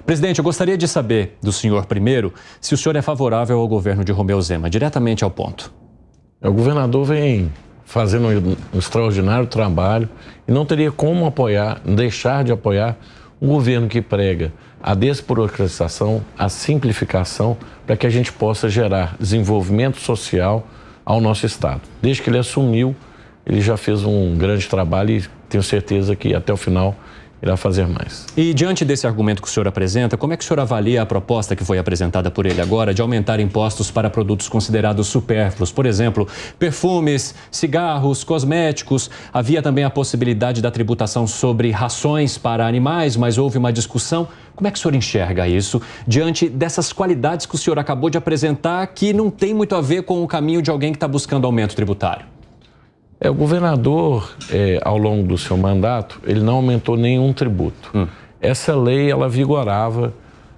Presidente, eu gostaria de saber do senhor primeiro se o senhor é favorável ao governo de Romeu Zema, diretamente ao ponto. O governador vem fazendo um extraordinário trabalho e não teria como deixar de apoiar um governo que prega a desburocratização, a simplificação, para que a gente possa gerar desenvolvimento social ao nosso Estado. Desde que ele assumiu, ele já fez um grande trabalho e tenho certeza que até o final irá fazer mais. E diante desse argumento que o senhor apresenta, como é que o senhor avalia a proposta que foi apresentada por ele agora de aumentar impostos para produtos considerados supérfluos? Por exemplo, perfumes, cigarros, cosméticos. Havia também a possibilidade da tributação sobre rações para animais, mas houve uma discussão. Como é que o senhor enxerga isso diante dessas qualidades que o senhor acabou de apresentar que não tem muito a ver com o caminho de alguém que está buscando aumento tributário? O governador, ao longo do seu mandato, ele não aumentou nenhum tributo. Essa lei, ela vigorava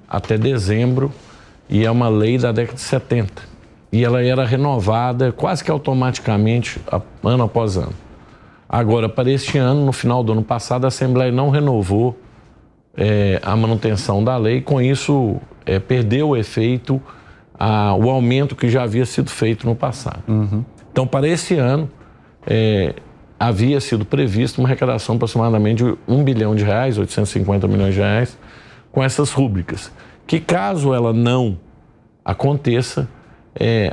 até dezembro e é uma lei da década de 70. E ela era renovada quase que automaticamente, ano após ano. Agora, para este ano, no final do ano passado, a Assembleia não renovou a manutenção da lei. Com isso, perdeu o efeito, o aumento que já havia sido feito no passado. Então, para esse ano, havia sido previsto uma arrecadação aproximadamente de R$1 bilhão, 850 milhões de reais, com essas rúbricas, que caso ela não aconteça,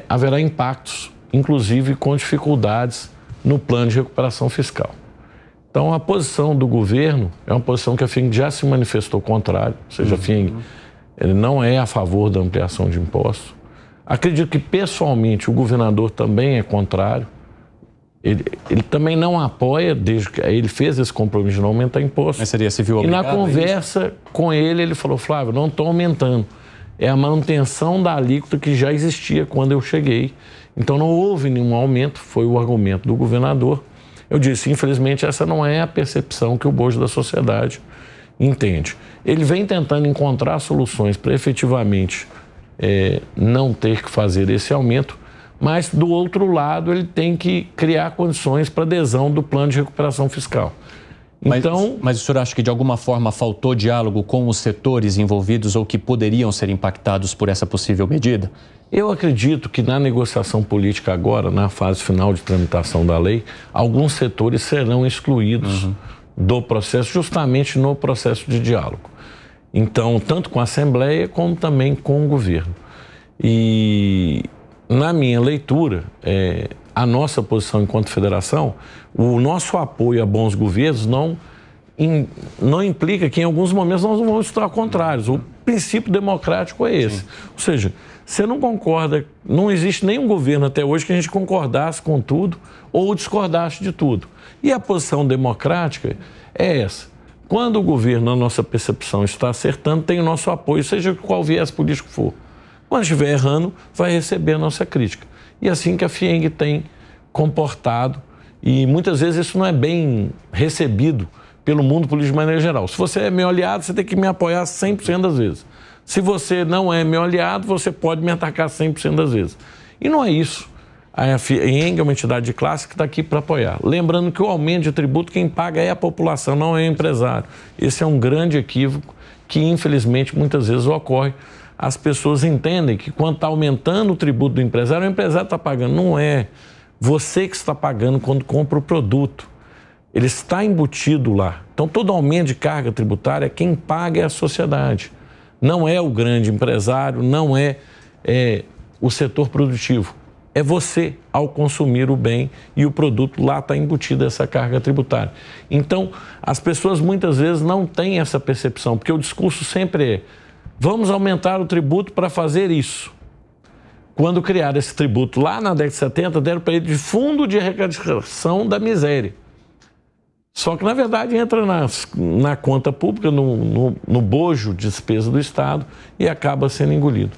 haverá impactos, inclusive com dificuldades no plano de recuperação fiscal. Então, a posição do governo é uma posição que a FIENG já se manifestou contrário, ou seja, a FIENG ele não é a favor da ampliação de impostos. Acredito que, pessoalmente, o governador também é contrário. Ele também não apoia, desde que ele fez esse compromisso de não aumentar imposto. Mas seria civil obrigado? E na conversa com ele falou: Flávio, não estou aumentando. É a manutenção da alíquota que já existia quando eu cheguei. Então não houve nenhum aumento, foi o argumento do governador. Eu disse, infelizmente, essa não é a percepção que o bojo da sociedade entende. Ele vem tentando encontrar soluções para efetivamente não ter que fazer esse aumento, mas, do outro lado, ele tem que criar condições para adesão do plano de recuperação fiscal. Então, mas o senhor acha que, de alguma forma, faltou diálogo com os setores envolvidos ou que poderiam ser impactados por essa possível medida? Eu acredito que na negociação política agora, na fase final de tramitação da lei, alguns setores serão excluídos do processo, justamente no processo de diálogo. Então, tanto com a Assembleia como também com o governo. E, na minha leitura, a nossa posição enquanto federação, o nosso apoio a bons governos não implica que em alguns momentos nós não vamos estar contrários. O princípio democrático é esse. Sim. Ou seja, você não concorda, não existe nenhum governo até hoje que a gente concordasse com tudo ou discordasse de tudo. E a posição democrática é essa. Quando o governo, na nossa percepção, está acertando, tem o nosso apoio, seja qual viés político for. Quando estiver errando, vai receber a nossa crítica. E assim que a FIENG tem comportado, e muitas vezes isso não é bem recebido pelo mundo político de maneira geral. Se você é meu aliado, você tem que me apoiar 100% das vezes. Se você não é meu aliado, você pode me atacar 100% das vezes. E não é isso. A FIENG é uma entidade de classe que está aqui para apoiar. Lembrando que o aumento de tributo, quem paga é a população, não é o empresário. Esse é um grande equívoco que, infelizmente, muitas vezes ocorre. As pessoas entendem que quando está aumentando o tributo do empresário, o empresário está pagando. Não é você que está pagando quando compra o produto. Ele está embutido lá. Então, todo aumento de carga tributária, quem paga é a sociedade. Não é o grande empresário, não é o setor produtivo. É você ao consumir o bem e o produto lá está embutido essa carga tributária. Então, as pessoas muitas vezes não têm essa percepção, porque o discurso sempre é: vamos aumentar o tributo para fazer isso. Quando criaram esse tributo lá na década de 70, deram para ele de fundo de arrecadação da miséria. Só que, na verdade, entra na conta pública, no bojo de despesa do Estado e acaba sendo engolido.